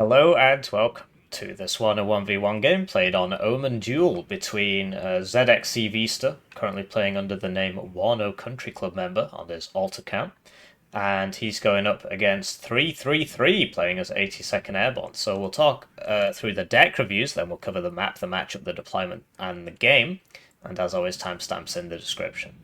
Hello and welcome to this Warno 1v1 game played on Ohmen Duel between ZXCVster, currently playing under the name Warno Country Club member on his alt account, and he's going up against 333 playing as 82nd Airborne. So we'll talk through the deck reviews, then we'll cover the map, the matchup, the deployment, and the game, and as always, timestamps in the description.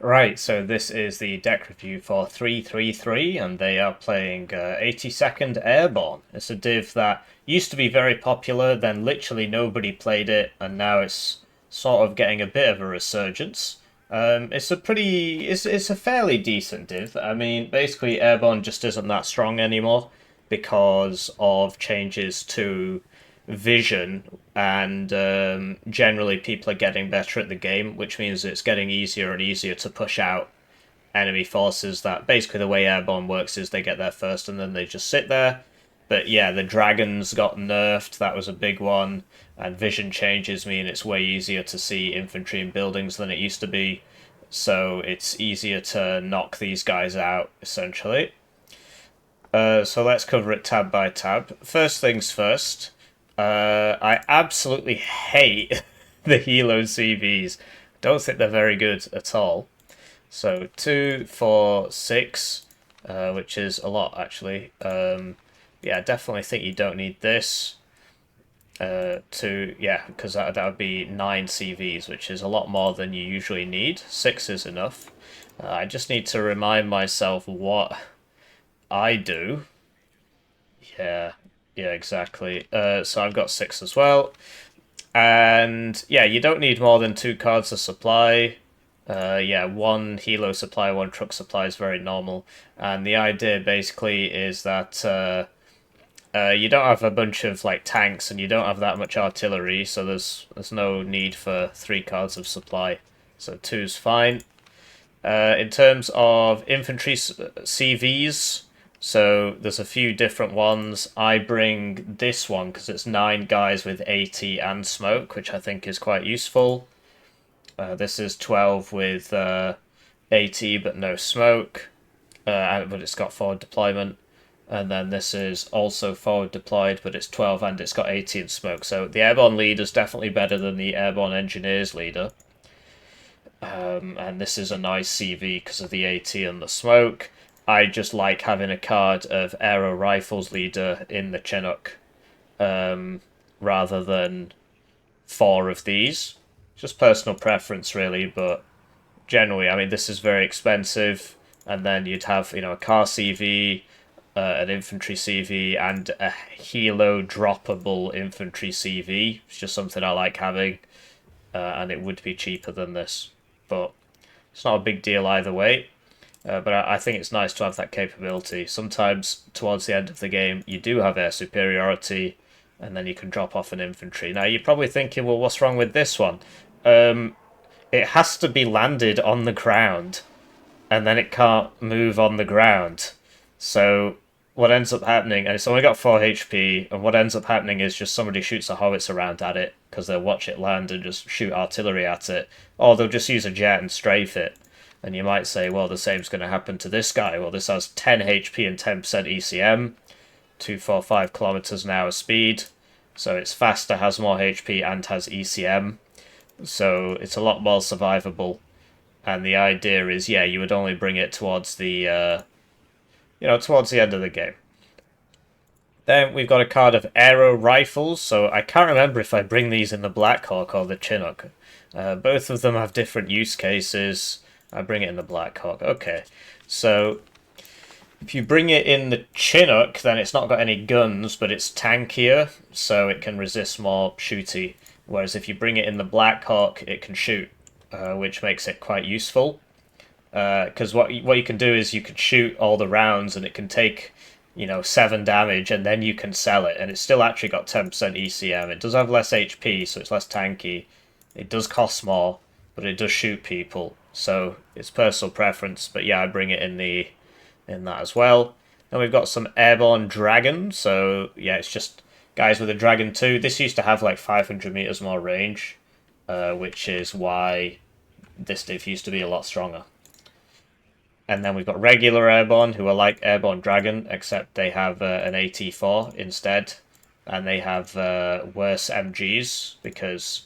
Right, so this is the deck review for 333, and they are playing 82nd Airborne. It's a div that used to be very popular, then literally nobody played it, and now it's sort of getting a bit of a resurgence. It's a fairly decent div. I mean, basically Airborne just isn't that strong anymore because of changes to vision, and generally people are getting better at the game, which means it's getting easier and easier to push out enemy forces. That basically the way Airborne works is they get there first and then they just sit there. But yeah, the dragons got nerfed, that was a big one, and vision changes mean it's way easier to see infantry in buildings than it used to be, so it's easier to knock these guys out, essentially. So let's cover it tab by tab. First things first, I absolutely hate the Hilo CVs. Don't think they're very good at all. So 2, 4, 6, which is a lot actually. Yeah, definitely think you don't need this. Yeah, because that would be 9 CVs, which is a lot more than you usually need. 6 is enough. I just need to remind myself what I do. Yeah, yeah, exactly. So I've got 6 as well. And yeah, you don't need more than 2 cards of supply. Yeah, 1 helo supply, 1 truck supply is very normal. And the idea basically is that you don't have a bunch of like tanks and you don't have that much artillery, so there's no need for 3 cards of supply. So two's fine. In terms of infantry CVs, so there's a few different ones. I bring this one because it's 9 guys with AT and smoke, which I think is quite useful. This is 12 with AT but no smoke, but it's got forward deployment. And then this is also forward deployed, but it's 12 and it's got AT and smoke. So the Airborne leader is definitely better than the Airborne Engineers leader. And this is a nice CV because of the AT and the smoke. I just like having a card of Aero Rifles leader in the Chinook rather than 4 of these. Just personal preference, really, but generally, I mean, this is very expensive. And then you'd have, a car CV, an infantry CV, and a helo droppable infantry CV. It's just something I like having, and it would be cheaper than this. But it's not a big deal either way. But I think it's nice to have that capability. Sometimes towards the end of the game, you do have air superiority, and then you can drop off an infantry. Now you're probably thinking, well, what's wrong with this one? It has to be landed on the ground, and then it can't move on the ground. So what ends up happening, and it's only got 4 HP, and what ends up happening is just somebody shoots a howitzer around at it, because they'll watch it land and just shoot artillery at it, or they'll just use a jet and strafe it. And you might say, well, the same's going to happen to this guy. Well, this has 10 HP and 10% ECM, 245 kilometers an hour speed, so it's faster, has more HP, and has ECM. So it's a lot more survivable. And the idea is, yeah, you would only bring it towards the, towards the end of the game. Then we've got a card of Aero Rifles, so I can't remember if I bring these in the Blackhawk or the Chinook. Both of them have different use cases. I bring it in the Blackhawk. Okay, so if you bring it in the Chinook, then it's not got any guns, but it's tankier, so it can resist more shooty. Whereas if you bring it in the Blackhawk, it can shoot, which makes it quite useful. Because what you can do is you can shoot all the rounds and it can take 7 damage, and then you can sell it, and it's still actually got 10% ECM. It does have less HP, so it's less tanky. It does cost more, but it does shoot people, so it's personal preference. But yeah, I bring it in that as well. Then we've got some Airborne Dragon, so yeah, it's just guys with a Dragon 2. This used to have like 500 meters more range, which is why this div used to be a lot stronger. And then we've got regular Airborne, who are like Airborne Dragon, except they have an AT4 instead. And they have worse MGs, because...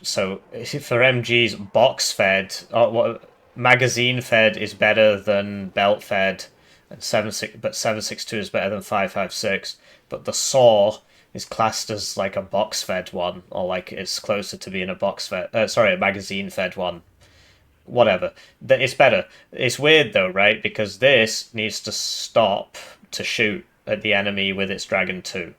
So, for MGs, box-fed, magazine-fed is better than belt-fed, and 76, but 7.62 is better than 5.56. But the saw is classed as like a box-fed one, or like it's closer to being a box-fed... sorry, a magazine-fed one. Whatever. It's better. It's weird though, right? Because this needs to stop to shoot at the enemy with its Dragon 2.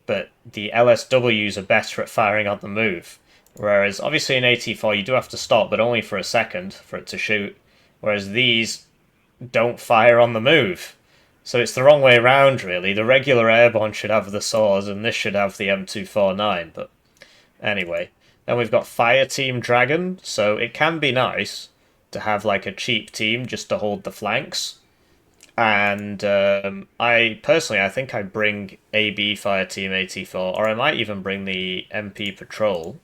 But the LSWs are better at firing on the move. Whereas, obviously in AT4 you do have to stop, but only for a second for it to shoot. Whereas these don't fire on the move. So it's the wrong way around, really. The regular Airborne should have the saws, and this should have the M249, but anyway. Then we've got Fire Team Dragon, so it can be nice to have like a cheap team just to hold the flanks. And I think I bring AB Fire Team AT4, or I might even bring the MP Patrol.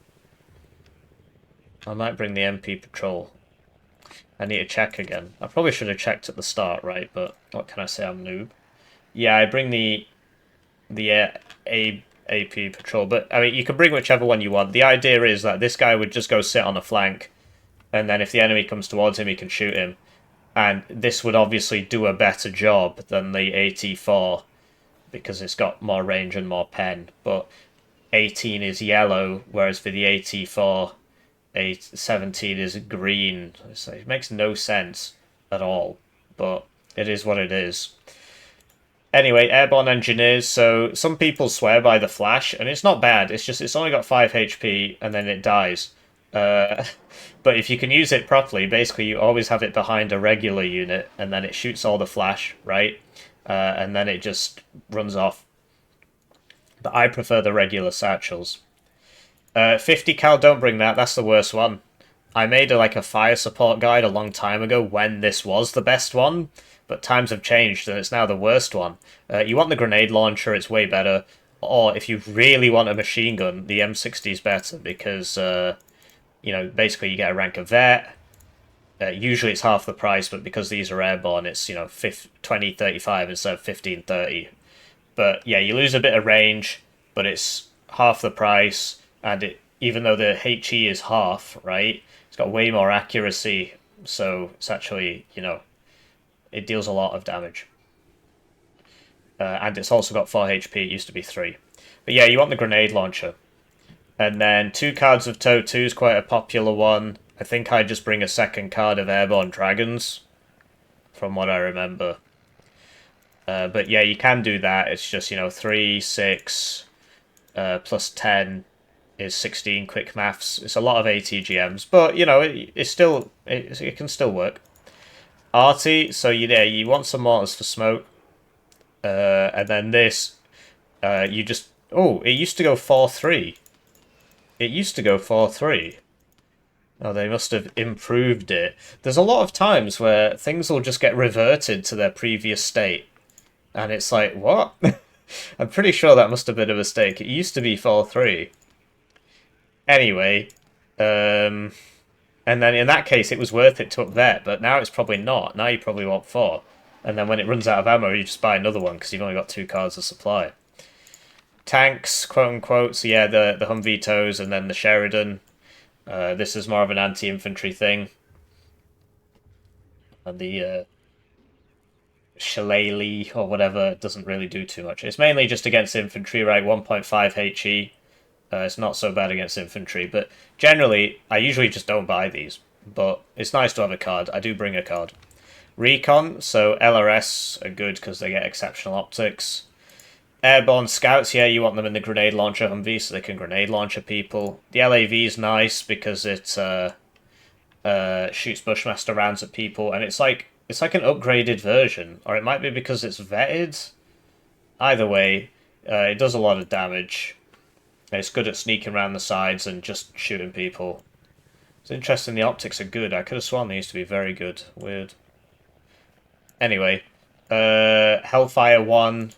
I might bring the MP Patrol. I need to check again. I probably should have checked at the start, right? But what can I say? I'm noob. Yeah, I bring the AP Patrol, but I mean, you can bring whichever one you want. The idea is that this guy would just go sit on a flank, and then if the enemy comes towards him, he can shoot him. And this would obviously do a better job than the AT4, because it's got more range and more pen. But 18 is yellow, whereas for the AT4, 17 is green. So it makes no sense at all, but it is what it is. Anyway, Airborne Engineers, so some people swear by the flash, and it's not bad, it's just it's only got 5 HP, and then it dies. But if you can use it properly, basically you always have it behind a regular unit, and then it shoots all the flash, right? And then it just runs off. But I prefer the regular satchels. 50 cal, don't bring that, that's the worst one. I made like a fire support guide a long time ago when this was the best one, but times have changed and it's now the worst one. You want the grenade launcher, it's way better. Or if you really want a machine gun, the M60 is better because, basically you get a rank of vet. Usually it's half the price, but because these are airborne, it's, 2035 instead of 1530. But yeah, you lose a bit of range, but it's half the price, and even though the HE is half, right, it's got way more accuracy, so it's actually, it deals a lot of damage. And it's also got 4 HP, it used to be 3. But yeah, you want the grenade launcher. And then 2 cards of TOW 2 is quite a popular one. I think I just bring a second card of Airborne Dragons, from what I remember. But yeah, you can do that. It's just, 3, 6, plus 10 is 16 quick maths. It's a lot of ATGMs, but, it can still work. Arty, so you want some mortars for smoke. And then this, you just... Oh, it used to go 4-3. It used to go 4-3. Oh, they must have improved it. There's a lot of times where things will just get reverted to their previous state. And it's like, what? I'm pretty sure that must have been a mistake. It used to be 4-3. Anyway, and then in that case it was worth it to up vet, but now it's probably not. Now you probably want 4. And then when it runs out of ammo, you just buy another one because you've only got 2 cards of supply. Tanks, quote-unquote, so yeah, the Humvee TOWs and then the Sheridan. This is more of an anti-infantry thing. And the Shillelagh or whatever doesn't really do too much. It's mainly just against infantry, right? 1.5 HE. It's not so bad against infantry, but generally, I usually just don't buy these. But it's nice to have a card. I do bring a card. Recon, so LRS are good because they get exceptional optics. Airborne Scouts, yeah, you want them in the grenade launcher Humvee so they can grenade launcher people. The LAV is nice because it shoots Bushmaster rounds at people, and it's like an upgraded version, or it might be because it's vetted. Either way, it does a lot of damage. It's good at sneaking around the sides and just shooting people. It's interesting, the optics are good. I could have sworn they used to be very good. Weird. Anyway, Hellfire 1,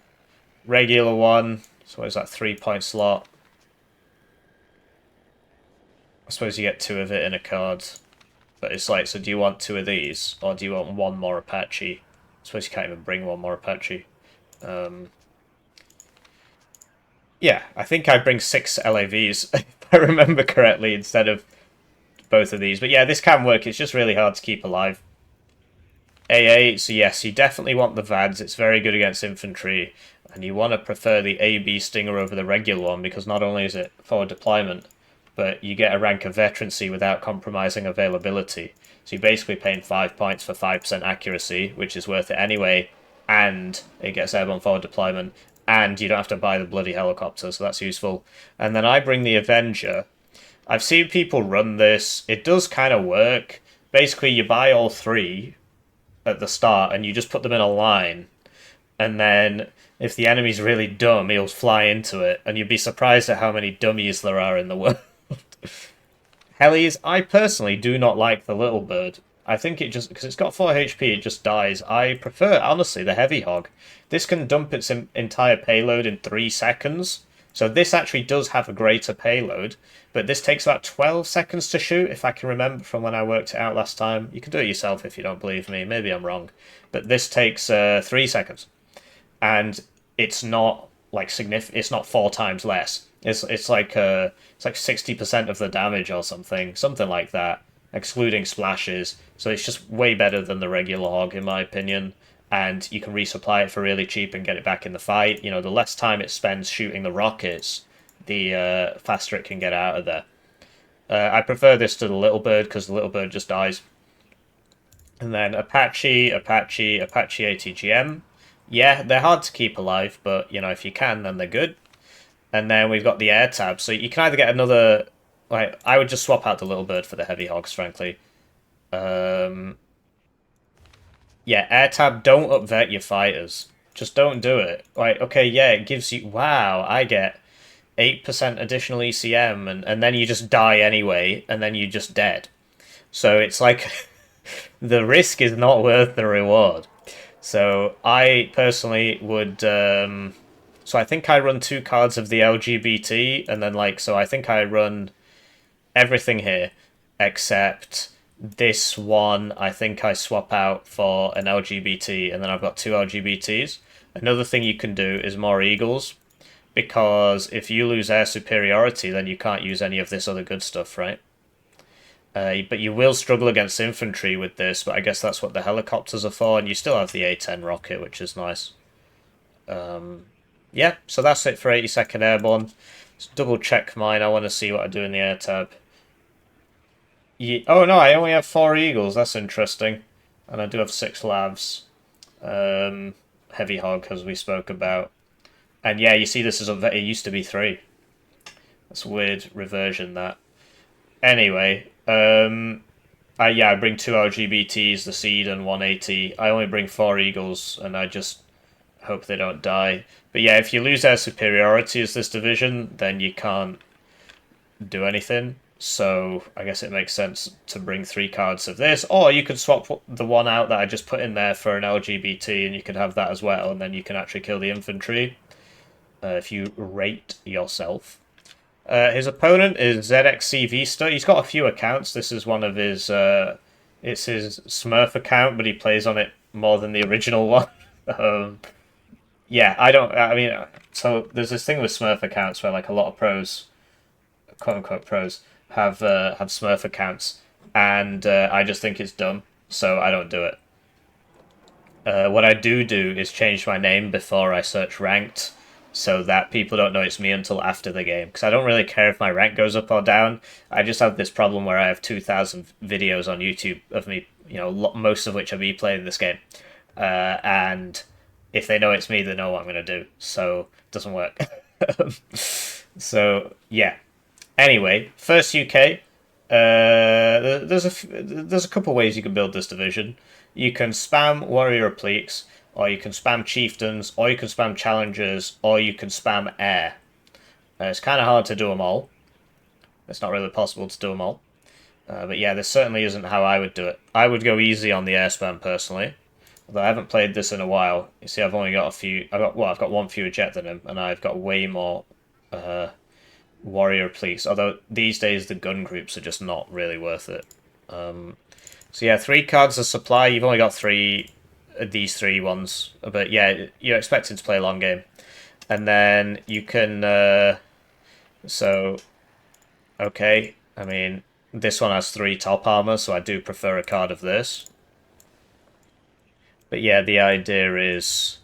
regular 1, so what is that, 3-point slot? I suppose you get 2 of it in a card. But it's like, so do you want 2 of these, or do you want 1 more Apache? I suppose you can't even bring 1 more Apache. Yeah, I think I bring 6 LAVs, if I remember correctly, instead of both of these. But yeah, this can work. It's just really hard to keep alive. AA, so yes, you definitely want the VADs. It's very good against infantry. And you want to prefer the AB Stinger over the regular one, because not only is it forward deployment, but you get a rank of veterancy without compromising availability. So you're basically paying 5 points for 5% accuracy, which is worth it anyway, and it gets airborne forward deployment, and you don't have to buy the bloody helicopter, so that's useful. And then I bring the Avenger. I've seen people run this. It does kind of work. Basically, you buy all 3 at the start, and you just put them in a line, and then if the enemy's really dumb, he'll fly into it, and you'd be surprised at how many dummies there are in the world. Helis, I personally do not like the little bird. I think it just, because it's got 4 HP, it just dies. I prefer, honestly, the heavy hog. This can dump its entire payload in 3 seconds. So this actually does have a greater payload, but this takes about 12 seconds to shoot, if I can remember from when I worked it out last time. You can do it yourself if you don't believe me. Maybe I'm wrong. But this takes 3 seconds. And it's not like significant. It's not 4 times less. It's like 60% of the damage or something like that, excluding splashes. So it's just way better than the regular hog, in my opinion. And you can resupply it for really cheap and get it back in the fight. You know, the less time it spends shooting the rockets, the faster it can get out of there. I prefer this to the little bird because the little bird just dies. And then Apache ATGM. Yeah, they're hard to keep alive, but, you know, if you can, then they're good. And then we've got the air tab. So you can either get another... Like, I would just swap out the little bird for the heavy hogs, frankly. Yeah, air tab, don't upvet your fighters. Just don't do it. Like, okay, yeah, it gives you... Wow, I get 8% additional ECM, and then you just die anyway, and then you're just dead. So it's like... the risk is not worth the reward. So I personally would... so I think I run 2 cards of the LGBT, and then, like, so I think I run everything here, except this one I think I swap out for an LGBT, and then I've got 2 LGBTs. Another thing you can do is more Eagles, because if you lose air superiority, then you can't use any of this other good stuff, right? But you will struggle against infantry with this, but I guess that's what the helicopters are for, and you still have the A-10 rocket, which is nice. Yeah, so that's it for 82nd Airborne. Let's double check mine. I want to see what I do in the air tab. Yeah. Oh no, I only have 4 Eagles. That's interesting. And I do have 6 Lavs. Heavy hog, as we spoke about. And yeah, you see this is it used to be 3. That's a weird reversion, that. Anyway, I bring 2 LGBTs, the Seed, and 180. I only bring 4 Eagles, and I just hope they don't die. But yeah, if you lose air superiority as this division, then you can't do anything. So I guess it makes sense to bring 3 cards of this. Or you could swap the one out that I just put in there for an LGBT, and you could have that as well, and then you can actually kill the infantry if you rate yourself. His opponent is ZXCVster. He's got a few accounts. This is one of his... it's his Smurf account, but he plays on it more than the original one. Yeah, I mean, so there's this thing with Smurf accounts where, like, a lot of pros, quote-unquote pros, have Smurf accounts, and I just think it's dumb, so I don't do it. What I do is change my name before I search ranked, so that people don't know it's me until after the game, because I don't really care if my rank goes up or down. I just have this problem where I have 2,000 videos on YouTube of me, you know, most of which are me playing this game, and if they know it's me, they know what I'm going to do, so it doesn't work. So, yeah. Anyway, first UK, there's a couple ways you can build this division. You can spam Warrior Appliques, or you can spam Chieftains, or you can spam Challengers, or you can spam Air. It's kind of hard to do them all. It's not really possible to do them all. But yeah, this certainly isn't how I would do it. I would go easy on the air spam, personally. Although I haven't played this in a while. You see, I've only got a few... I've got 1 fewer jet than him, and I've got way more Warrior Police. Although, these days, the gun groups are just not really worth it. So yeah, 3 cards of supply. You've only got 3 of these 3 ones, but yeah, you're expected to play a long game. And then you can, so, okay, I mean, this one has 3 top armor, so I do prefer a card of this. But yeah, the idea is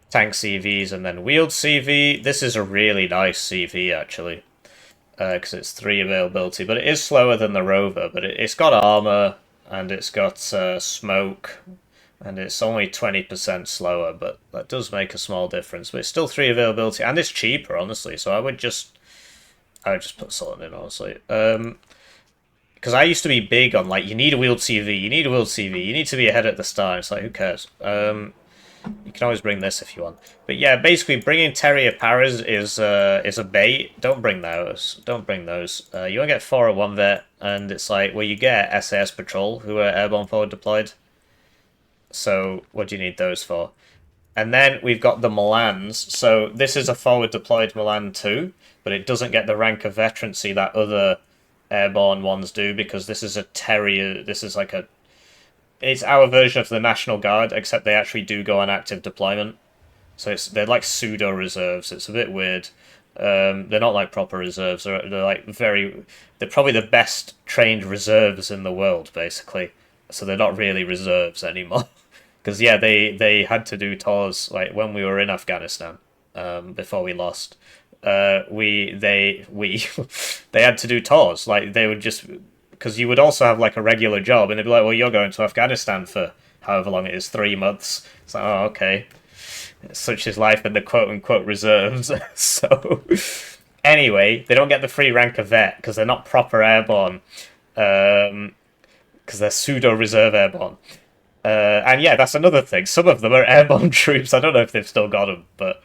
tank CVs and then wheeled CV. This is a really nice CV, actually, because it's 3 availability, but it is slower than the Rover, but it's got armor, and it's got smoke, and it's only 20% slower, but that does make a small difference. But it's still 3 availability, and it's cheaper, honestly, so I would just put Sultan in, honestly. Because I used to be big on, like, you need a wheeled CV, you need a wheeled CV, you need to be ahead at the start. It's like, who cares? You can always bring this if you want. But yeah, basically, bringing Terrier Paras is a bait. Don't bring those. Don't bring those. You only get 4 at 1 vet, and it's like, well, you get SAS Patrol, who are airborne forward deployed. So what do you need those for? And then we've got the Milans. So this is a forward deployed Milan too, but it doesn't get the rank of veterancy that other airborne ones do, because this is a Terrier. This is like a... It's our version of the National Guard, except they actually do go on active deployment. So they're like pseudo reserves. It's a bit weird. They're not like proper reserves. They're like they're probably the best trained reserves in the world, basically. So they're not really reserves anymore. Because yeah, they had to do tours like when we were in Afghanistan, before we lost. We they had to do tours. Like they would just, because you would also have like a regular job, and they'd be like, well, you're going to Afghanistan for however long it is, 3 months. It's like, oh, okay. Such is life in the quote unquote reserves. So anyway, they don't get the free rank of vet because they're not proper airborne. Because they're pseudo reserve airborne. And yeah, that's another thing. Some of them are airborne troops. I don't know if they've still got them, but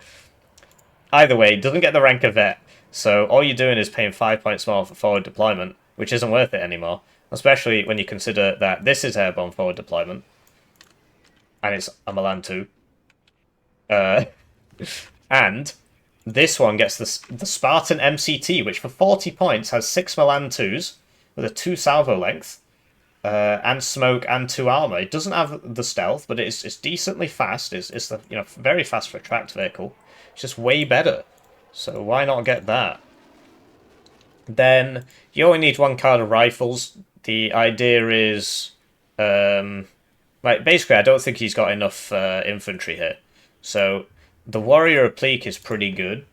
either way, doesn't get the rank of vet. So all you're doing is paying 5 points more for forward deployment, which isn't worth it anymore. Especially when you consider that this is airborne forward deployment, and it's a Milan 2. And this one gets the Spartan MCT, which for 40 points has 6 Milan 2s with a 2 salvo length, and smoke and 2 armor. It doesn't have the stealth, but it's decently fast. It's the very fast for a tracked vehicle. It's just way better. So why not get that? Then you only need 1 card of rifles. The idea is, like basically, I don't think he's got enough infantry here. So the Warrior Applique is pretty good.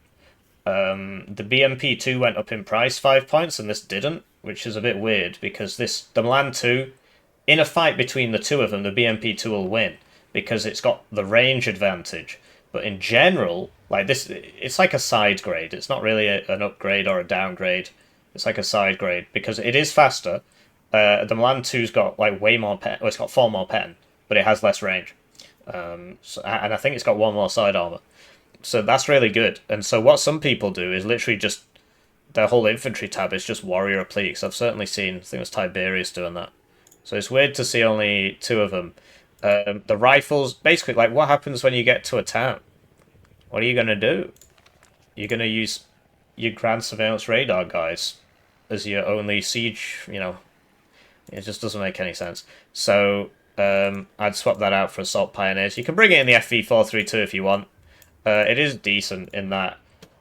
The BMP2 went up in price 5 points, and this didn't, which is a bit weird, because the Milan 2, in a fight between the 2 of them, the BMP2 will win, because it's got the range advantage. But in general, like this, it's like a side grade. It's not really an upgrade or a downgrade. It's like a side grade, because it is faster. The Milan 2's got like way more pen. Well, it's got 4 more pen, but it has less range. And I think it's got 1 more side armor. So that's really good. And so what some people do is literally just their whole infantry tab is just warrior appliques. I've certainly seen, I think it was Tiberius doing that. So it's weird to see only 2 of them. The rifles, basically, like, what happens when you get to a town? What are you going to do? You're going to use your ground surveillance radar guys as your only siege, It just doesn't make any sense. So I'd swap that out for Assault Pioneers. You can bring it in the FV432 if you want. It is decent in that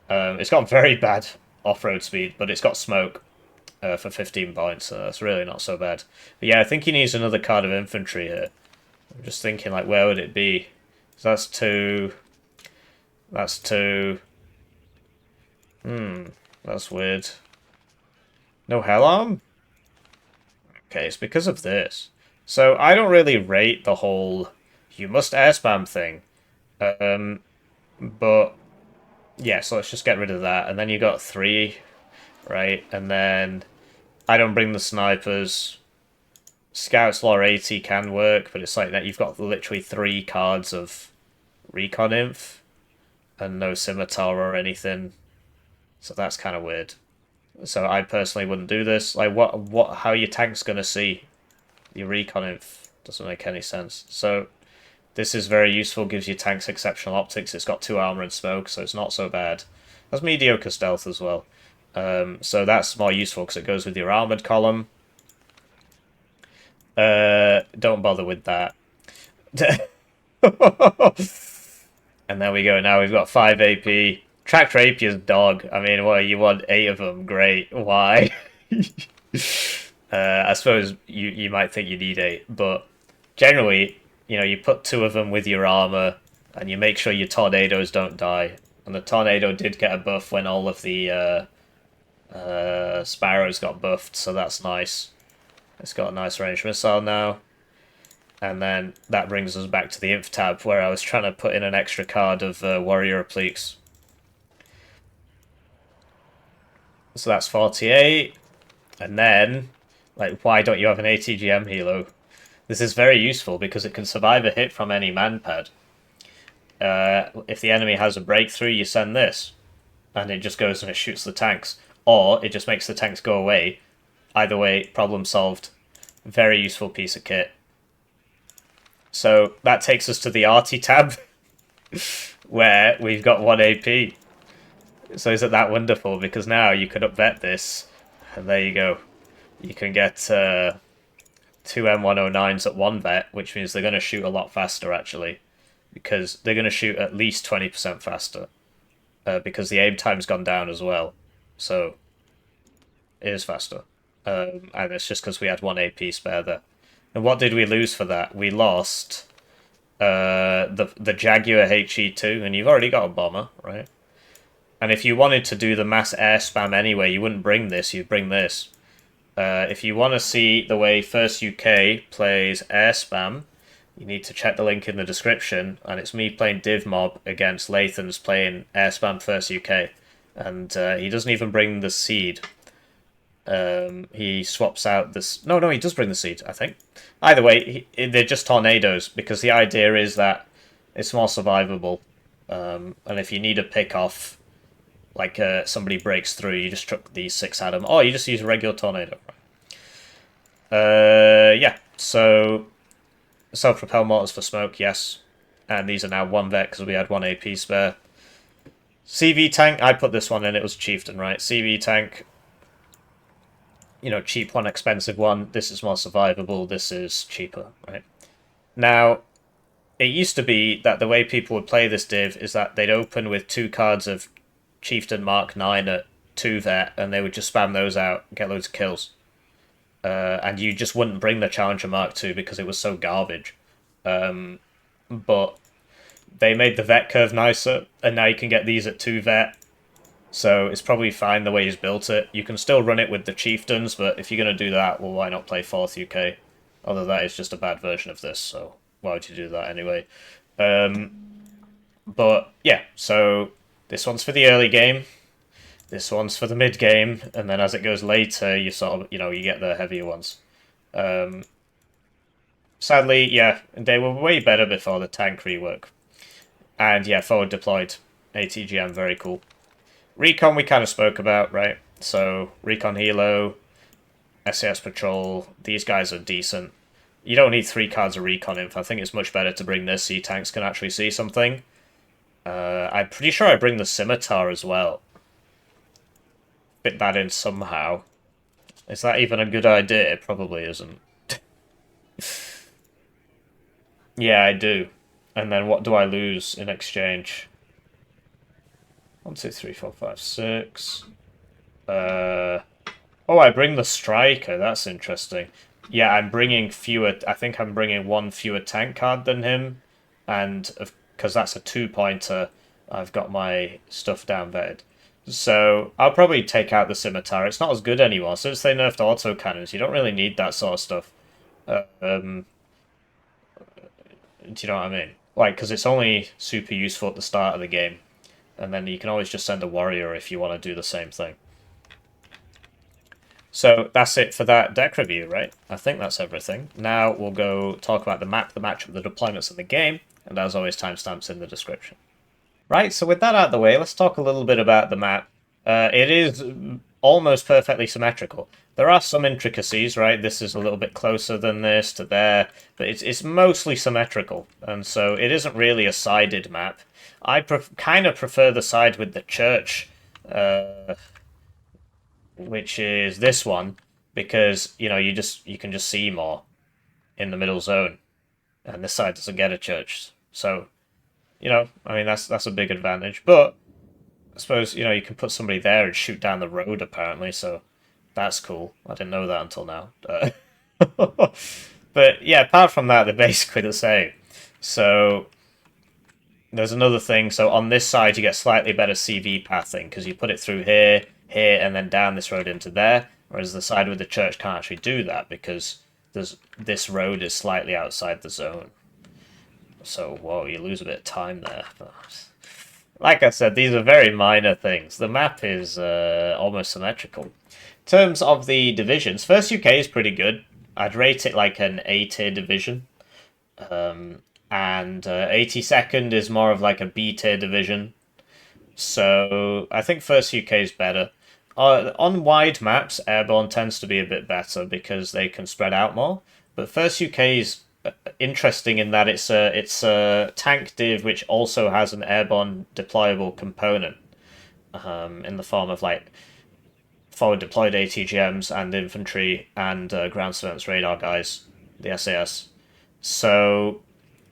it's got very bad off-road speed, but it's got smoke for 15 points, so that's really not so bad. But yeah, I think he needs another card of infantry here. I'm just thinking, like, where would it be? So that's 2. That's 2. That's weird. No hell arm? Okay, it's because of this. So I don't really rate the whole you must airspam thing. But yeah, so let's just get rid of that. And then you got 3, right? And then I don't bring the snipers. Scout's Law 80 can work, but it's like that you've got literally 3 cards of recon inf and no scimitar or anything. So that's kind of weird. So I personally wouldn't do this. Like, how are your tanks gonna see your recon inf? Doesn't make any sense. So this is very useful, gives your tanks exceptional optics. It's got 2 armor and smoke, so it's not so bad. That's mediocre stealth as well. So that's more useful because it goes with your armored column. Don't bother with that. And there we go. Now we've got 5 AP. Tracked Rapier's dog. I mean, what, you want 8 of them? Great. Why? I suppose you might think you need 8, but generally, you put 2 of them with your armor, and you make sure your tornadoes don't die. And the tornado did get a buff when all of the sparrows got buffed, so that's nice. It's got a nice range missile now. And then that brings us back to the inf tab, where I was trying to put in an extra card of warrior appliques. So that's 48. And then, like, why don't you have an ATGM helo? This is very useful because it can survive a hit from any manpad. If the enemy has a breakthrough, you send this. And it just goes and it shoots the tanks. Or it just makes the tanks go away. Either way, problem solved. Very useful piece of kit. So that takes us to the arty tab, where we've got 1 AP. So isn't that wonderful? Because now you can upvet this, and there you go. You can get 2 M109s at 1 vet, which means they're going to shoot a lot faster, actually. Because they're going to shoot at least 20% faster. Because the aim time's gone down as well. So it is faster. And it's just because we had 1 AP spare there. And what did we lose for that? We lost the Jaguar HE2, and you've already got a bomber, right? And if you wanted to do the mass air spam anyway, you wouldn't bring this, you'd bring this. If you want to see the way First UK plays air spam, you need to check the link in the description, and it's me playing Div Mob against Lathan's playing air spam First UK. And he doesn't even bring the seed. He swaps out this. No, he does bring the seed, I think. Either way, they're just tornadoes because the idea is that it's more survivable. And if you need a pick off, like somebody breaks through, you just chuck these 6 at them. Or you just use a regular tornado. Yeah. So self-propel mortars for smoke, yes. And these are now 1 vet because we had 1 AP spare. CV tank, I put this one in. It was chieftain, right? CV tank. Cheap one, expensive one. This is more survivable. This is cheaper, right? Now, it used to be that the way people would play this div is that they'd open with 2 cards of Chieftain Mark 9 at 2 vet, and they would just spam those out, get loads of kills. And you just wouldn't bring the Challenger Mark 2 because it was so garbage. But they made the vet curve nicer, and now you can get these at 2 vet. So it's probably fine the way he's built it. You can still run it with the Chieftains, but if you're going to do that, well, why not play 4th UK? Although that is just a bad version of this, so why would you do that anyway? But yeah, so this one's for the early game. This one's for the mid game, and then as it goes later, you sort of, you get the heavier ones. Sadly, yeah, they were way better before the tank rework. And yeah, forward deployed ATGM, very cool. Recon we kind of spoke about, right? So, Recon Helo, SAS Patrol, these guys are decent. You don't need 3 cards of Recon Inf. I think it's much better to bring this so tanks can actually see something. I'm pretty sure I bring the Scimitar as well. Fit that in somehow. Is that even a good idea? It probably isn't. Yeah, I do. And then what do I lose in exchange? 1, 2, 3, 4, 5, 6. Oh, I bring the Striker. That's interesting. Yeah, I'm bringing fewer. I think I'm bringing 1 fewer tank card than him, and because that's a 2-pointer, I've got my stuff down vetted. So I'll probably take out the Scimitar. It's not as good anymore since they nerfed autocannons. You don't really need that sort of stuff. Do you know what I mean? Like, because it's only super useful at the start of the game. And then you can always just send a warrior if you want to do the same thing. So that's it for that deck review, right? I think that's everything. Now we'll go talk about the map, the matchup, the deployments in the game, and as always, timestamps in the description. Right, so with that out of the way, let's talk a little bit about the map. It is almost perfectly symmetrical. There are some intricacies, right? This is a little bit closer than this to there, but it's mostly symmetrical, and so it isn't really a sided map. I kind of prefer the side with the church, which is this one, because you can just see more. in the middle zone, and this side doesn't get a church. So, you know, I mean, that's a big advantage. But I suppose, you know, you can put somebody there and shoot down the road, apparently, so that's cool. I didn't know that until now. But yeah, apart from that, they're basically the same. So there's another thing. So on this side, you get slightly better CV pathing because you put it through here, here, and then down this road into there. Whereas the side with the church can't actually do that because this road is slightly outside the zone. So, whoa, you lose a bit of time there. Like I said, these are very minor things. The map is almost symmetrical. In terms of the divisions, first UK is pretty good. I'd rate it like an A-tier division. And 82nd is more of like a B-tier division. So I think first UK is better. On wide maps, Airborne tends to be a bit better because they can spread out more. But first UK is interesting in that it's a tank div which also has an airborne deployable component in the form of like forward deployed ATGMs and infantry and ground surveillance radar guys, the SAS. So,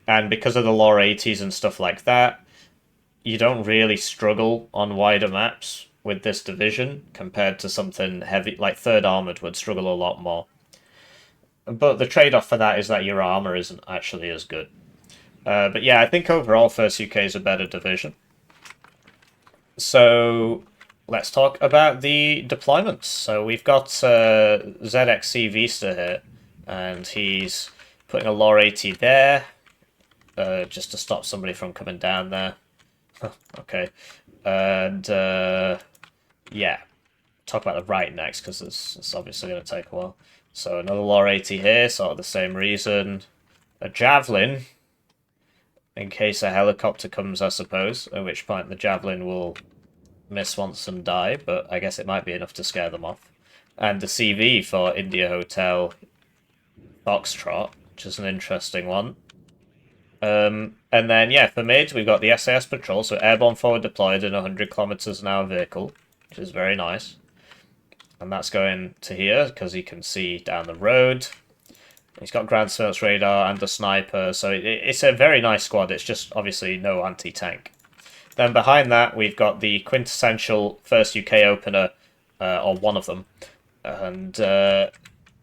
and because of the lower 80s and stuff like that, you don't really struggle on wider maps with this division compared to something heavy like 3rd Armoured would struggle a lot more. But the trade-off for that is that your armor isn't actually as good. But yeah, I think overall First UK is a better division. So let's talk about the deployments. So we've got ZXCVster here, and he's putting a lore 80 there, just to stop somebody from coming down there. Okay. And yeah, talk about the right next, because it's obviously going to take a while. So another lore 80 here, sort of the same reason. A javelin, in case a helicopter comes, I suppose, at which point the javelin will miss once and die, but I guess it might be enough to scare them off. And the CV for India Hotel Foxtrot, which is an interesting one. And then, yeah, for mid, we've got the SAS patrol, so airborne forward deployed in 100 kilometers an hour vehicle, which is very nice. And that's going to here, because he can see down the road. He's got ground surveillance radar and a sniper, so it's a very nice squad. It's just, obviously, no anti-tank. Then behind that, we've got the quintessential first UK opener, or one of them. And,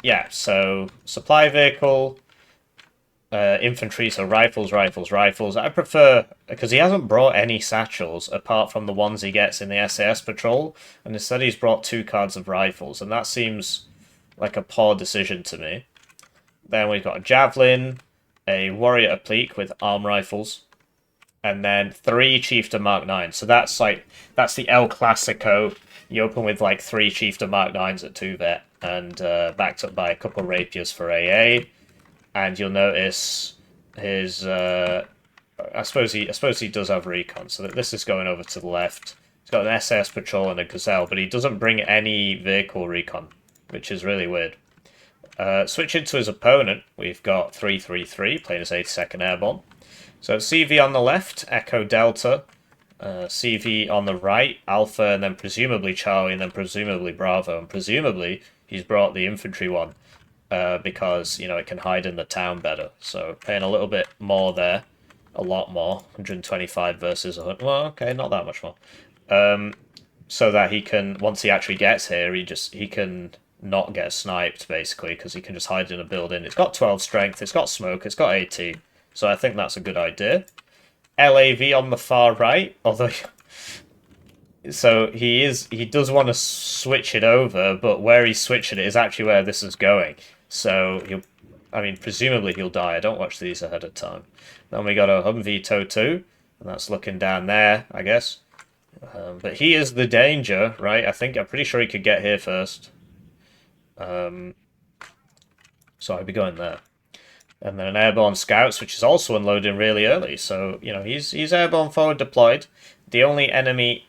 yeah, so supply vehicle, infantry, so rifles. I prefer, because he hasn't brought any satchels apart from the ones he gets in the SAS patrol, and instead he's brought 2 cards of rifles, and that seems like a poor decision to me. Then we've got a javelin, a warrior applique with arm rifles, and then 3 Chieftain Mark 9. So that's the El Clasico. You open with like 3 Chieftain Mark 9s at 2 vet, and backed up by a couple of rapiers for AA. And you'll notice his I suppose he does have recon, so that this is going over to the left. He's got an SAS patrol and a Gazelle, but he doesn't bring any vehicle recon, which is really weird. Switching to his opponent, we've got 333 playing his 82nd Airborne. So CV on the left, Echo Delta, CV on the right, Alpha, and then presumably Charlie, and then presumably Bravo, and presumably he's brought the infantry one. Because, you know, it can hide in the town better. So paying a little bit more there. A lot more. 125 versus 100. Well, okay, not that much more. So that he can, once he actually gets here, he can not get sniped, basically, because he can just hide in a building. It's got 12 strength, it's got smoke, it's got 18. So I think that's a good idea. LAV on the far right, although... So he does want to switch it over, but where he's switching it is actually where this is going. So presumably he'll die. I don't watch these ahead of time. Then we got a Humvee TOW2, and that's looking down there, I guess. But he is the danger, right? I'm pretty sure he could get here first. So I'd be going there. And then an airborne scouts, which is also unloading really early. So, you know, he's airborne forward deployed. The only enemy...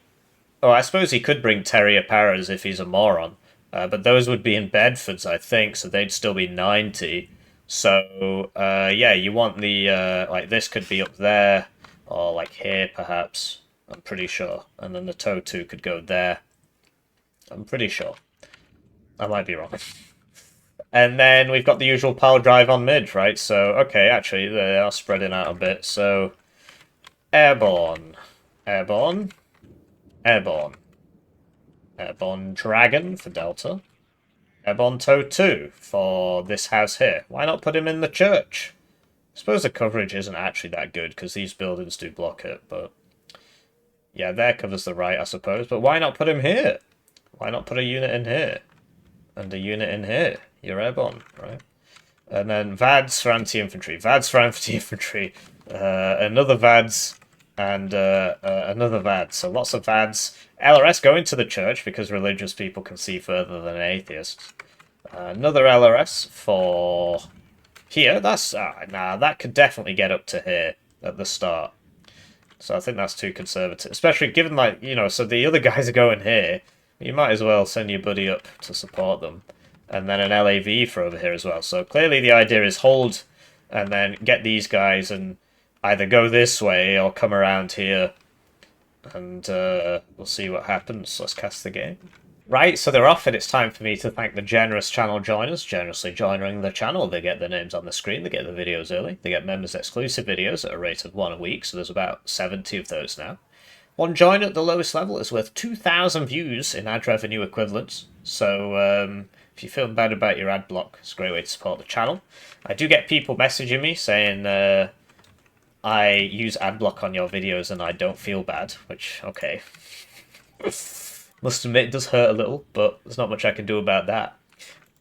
Oh, I suppose he could bring Terrier Paras if he's a moron. But those would be in Bedfords, I think, so they'd still be 90. So, yeah, you want the, like, this could be up there, or, like, here, perhaps. I'm pretty sure. And then the TOW2 could go there. I'm pretty sure. I might be wrong. And then we've got the usual power drive on mid, right? So, okay, actually, they are spreading out a bit. So, Airborne. Airborne. Airborne. Airborne Dragon for Delta. Airborne Toe 2 for this house here. Why not put him in the church? I suppose the coverage isn't actually that good because these buildings do block it, but... Yeah, there covers the right, I suppose. But why not put him here? Why not put a unit in here? And a unit in here? You're airborne, right? And then VADs for anti-infantry. VADs for anti-infantry. Another VADs and another VAD. So lots of VADs. LRS going to the church because religious people can see further than atheists. Another LRS for here. That's nah, that could definitely get up to here at the start. So I think that's too conservative, especially given, like, you know, so the other guys are going here. You might as well send your buddy up to support them. And then an LAV for over here as well. So clearly the idea is hold and then get these guys and either go this way or come around here. And we'll see what happens. Let's cast the game. Right, so they're off, and it's time for me to thank the generous channel joiners, generously joining the channel. They get their names on the screen, they get the videos early, they get members-exclusive videos at a rate of 1 a week, so there's about 70 of those now. One join at the lowest level is worth 2,000 views in ad revenue equivalents, so if you're feeling bad about your ad block, it's a great way to support the channel. I do get people messaging me saying I use ad block on your videos and I don't feel bad, which, okay. Must admit, it does hurt a little, but there's not much I can do about that.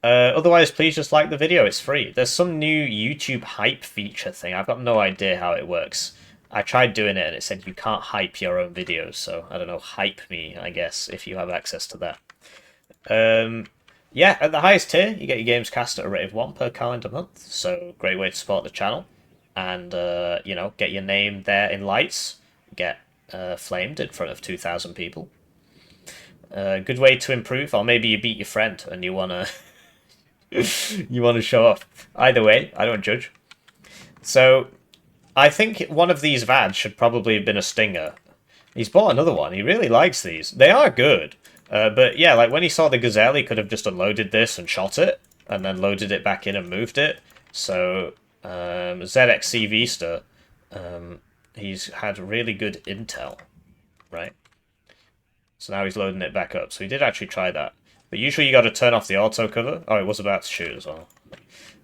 Otherwise, please just like the video. It's free. There's some new YouTube hype feature thing. I've got no idea how it works. I tried doing it, and it said you can't hype your own videos. So, I don't know, hype me, I guess, if you have access to that. Yeah, at the highest tier, you get your games cast at a rate of 1 per calendar month. So, great way to support the channel. And, you know, get your name there in lights. Get flamed in front of 2,000 people. Good way to improve, or maybe you beat your friend and you wanna you wanna show off. Either way, I don't judge. So I think one of these VADs should probably have been a Stinger. He's bought another one. He really likes these. They are good, but yeah, like when he saw the Gazelle, he could have just unloaded this and shot it, and then loaded it back in and moved it. So ZXCVster, he's had really good intel, right? So now he's loading it back up. So he did actually try that. But usually you got to turn off the auto cover. Oh, it was about to shoot as well.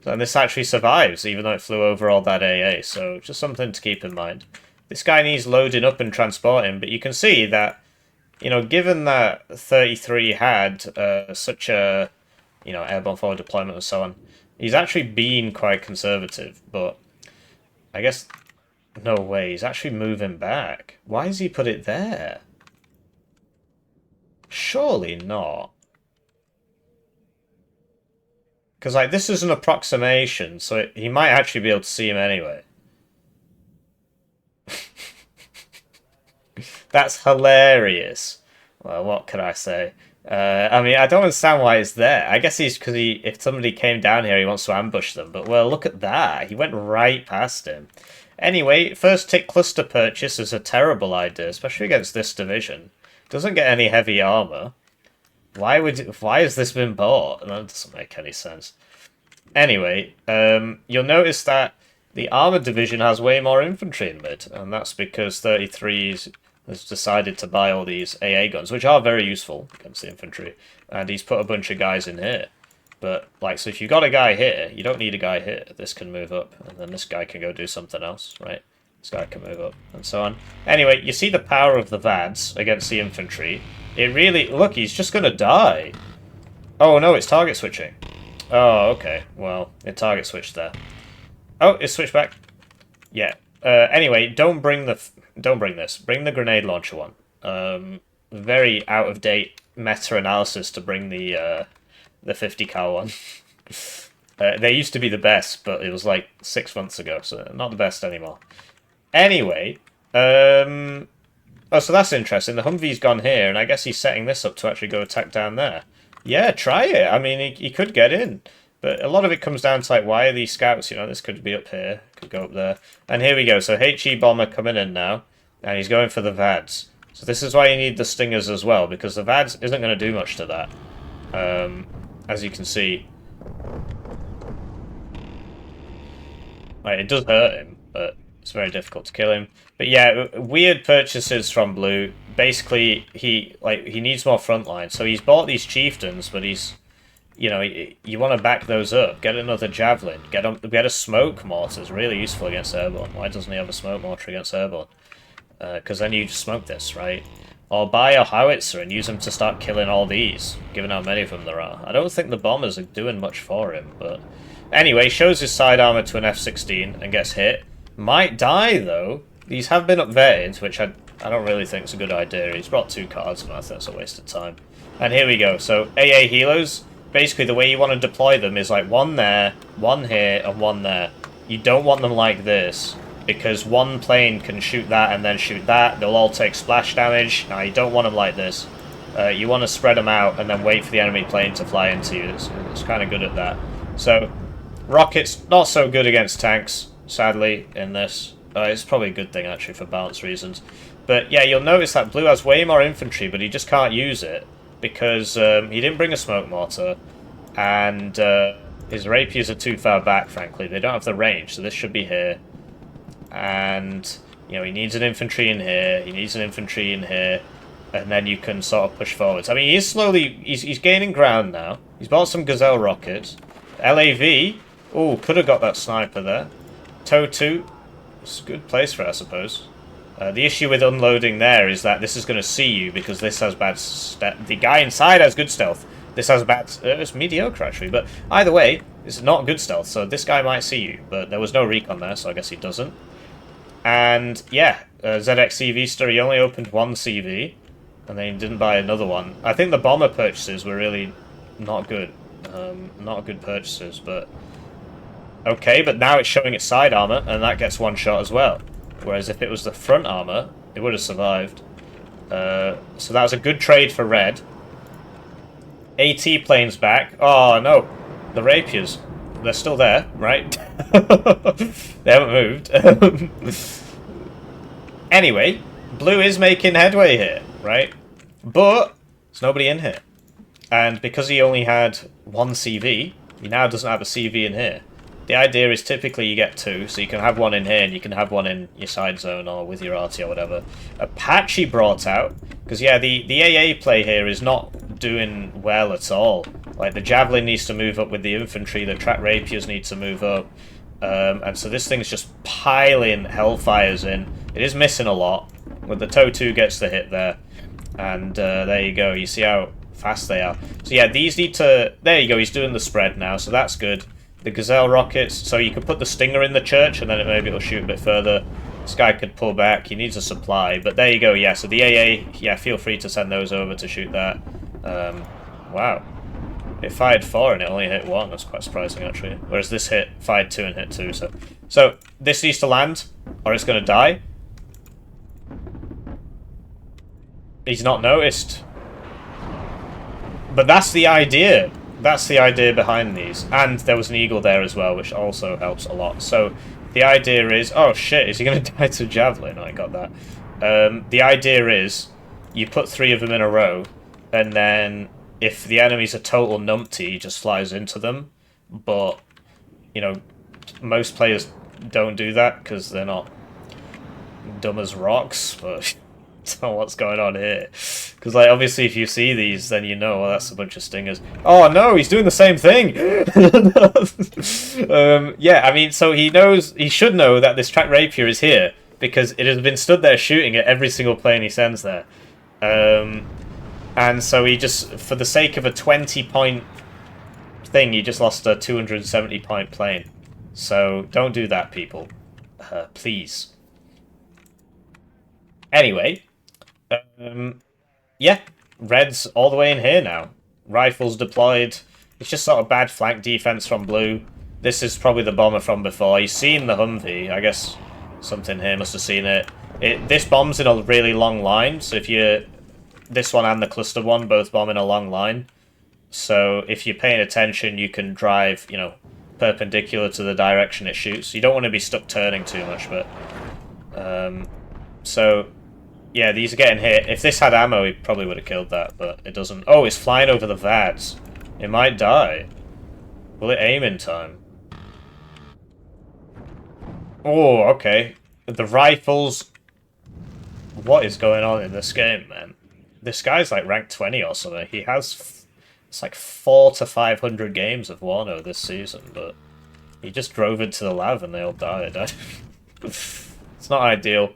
And this actually survives, even though it flew over all that AA. So just something to keep in mind. This guy needs loading up and transporting. But you can see that, you know, given that 33 had such a, you know, airborne forward deployment and so on, he's actually been quite conservative. But I guess, no way, he's actually moving back. Why has he put it there? Surely not. Because, like, this is an approximation, so he might actually be able to see him anyway. That's hilarious. Well, what can I say? I mean, I don't understand why it's there. I guess he's because if somebody came down here, he wants to ambush them. But, well, look at that. He went right past him. Anyway, first tick cluster purchase is a terrible idea, especially against this division. Doesn't get any heavy armor. Why has this been bought? That doesn't make any sense. Anyway, you'll notice that the armor division has way more infantry in mid, and that's because 33 has decided to buy all these AA guns, which are very useful against the infantry, and he's put a bunch of guys in here. But, like, so if you got a guy here, you don't need a guy here. This can move up, and then this guy can go do something else, right? This guy can move up, and so on. Anyway, you see the power of the VADs against the infantry. It really... Look, he's just going to die. Oh, no, it's target switching. Oh, okay. Well, it target switched there. Oh, it switched back. Yeah. Anyway, don't bring this. Bring the grenade launcher one. Very out-of-date meta-analysis to bring the 50 cal one. They used to be the best, but it was like 6 months ago, so not the best anymore. Anyway, oh, so that's interesting. The Humvee's gone here, and I guess he's setting this up to actually go attack down there. Yeah, try it. I mean, he could get in. But a lot of it comes down to, like, why are these scouts? You know, this could be up here, could go up there. And here we go. So HE bomber coming in now, and he's going for the VADs. So this is why you need the Stingers as well, because the VADs isn't going to do much to that. As you can see, Like, it does hurt him, but it's very difficult to kill him. But yeah, weird purchases from Blue. Basically, he needs more frontline, so he's bought these chieftains, but he's, you know, you want to back those up. Get another javelin. Get a smoke mortar. Is really useful against Airborne. Why doesn't he have a smoke mortar against Airborne? Because then you just smoke this, right? Or buy a howitzer and use them to start killing all these, given how many of them there are. I don't think the bombers are doing much for him, but... Anyway, shows his side armor to an F-16 and gets hit. Might die, though. These have been upvetted, which I don't really think is a good idea. He's brought 2 cards, and I think it's a waste of time. And here we go. So, AA helos, basically the way you want to deploy them is like 1 there, 1 here, and 1 there. You don't want them like this, because one plane can shoot that and then shoot that. They'll all take splash damage. Now, you don't want them like this. You want to spread them out and then wait for the enemy plane to fly into you. It's kind of good at that. So, rockets, not so good against tanks, sadly, in this. It's probably a good thing, actually, for balance reasons. But, yeah, you'll notice that Blue has way more infantry, but he just can't use it, because he didn't bring a smoke mortar, and his rapiers are too far back, frankly. They don't have the range, so this should be here. And, you know, he needs an infantry in here, he needs an infantry in here, and then you can sort of push forwards. I mean, he is slowly... He's gaining ground now. He's bought some Gazelle rockets. LAV... Oh, could have got that sniper there. TOW 2. It's a good place for it, I suppose. The issue with unloading there is that this is going to see you, because this has bad... The guy inside has good stealth. This has bad... it's mediocre, actually. But either way, it's not good stealth, so this guy might see you. But there was no recon there, so I guess he doesn't. And, yeah, ZXCVster, he only opened 1 CV, and then he didn't buy another one. I think the bomber purchases were really not good. Not good purchases, but... Okay, but now it's showing its side armor, and that gets 1 shot as well. Whereas if it was the front armor, it would have survived. So that was a good trade for red. AT plane's back. Oh, no. The rapiers. They're still there, right? They haven't moved. Anyway, Blue is making headway here, right? But there's nobody in here. And because he only had 1 CV, he now doesn't have a CV in here. The idea is typically you get 2, so you can have 1 in here and you can have 1 in your side zone or with your RT or whatever. Apache brought out, because yeah, the AA play here is not doing well at all. Like, the Javelin needs to move up with the infantry, the track rapiers need to move up, and so this thing's just piling Hellfires in. It is missing a lot, but the TOW 2 gets the hit there, and there you go, you see how fast they are. So yeah, these need to... There you go, he's doing the spread now, so that's good. The Gazelle rockets, so you could put the Stinger in the church, and then maybe it'll shoot a bit further. This guy could pull back, he needs a supply, but there you go, yeah, so the AA, yeah, feel free to send those over to shoot that. Wow. It fired 4 and it only hit 1, that's quite surprising, actually. Whereas this fired 2 and hit 2, so this needs to land, or it's going to die. He's not noticed. But that's the idea. That's the idea behind these. And there was an eagle there as well, which also helps a lot. So the idea is... Oh, shit, is he going to die to Javelin? I got that. The idea is you put 3 of them in a row, and then if the enemy's a total numpty, he just flies into them. But, you know, most players don't do that because they're not dumb as rocks, but... I don't know what's going on here. Because, like, obviously if you see these, then you know, well, that's a bunch of stingers. Oh, no, he's doing the same thing! Yeah, I mean, so he should know that this track rapier is here, because it has been stood there shooting at every single plane he sends there. And so he just, for the sake of a 20-point thing, he just lost a 270-point plane. So, don't do that, people. Please. Anyway... yeah, red's all the way in here now. Rifles deployed. It's just sort of bad flank defense from Blue. This is probably the bomber from before. He's seen the Humvee. I guess something here must have seen it. This bomb's in a really long line, so if you... This one and the cluster one both bomb in a long line. So if you're paying attention, you can drive, you know, perpendicular to the direction it shoots. You don't want to be stuck turning too much, but... so... Yeah, these are getting hit. If this had ammo, he probably would have killed that, but it doesn't. Oh, it's flying over the VADs. It might die. Will it aim in time? Oh, okay. The rifles. What is going on in this game, man? This guy's like ranked 20 or something. He has it's like 400 to 500 games of Warno this season, but he just drove into the lav and they all died. It's not ideal.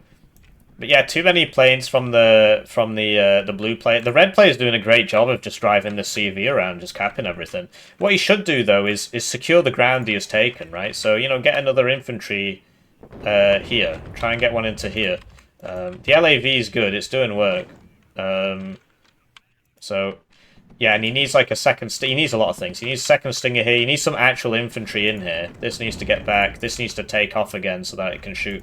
But yeah, too many planes from the blue player. The red player is doing a great job of just driving the CV around, just capping everything. What he should do though is secure the ground he has taken, right? So you know, get another infantry here. Try and get one into here. The LAV is good. It's doing work. So yeah, and he needs like a second. He needs a lot of things. He needs a second stinger here. He needs some actual infantry in here. This needs to get back. This needs to take off again so that it can shoot.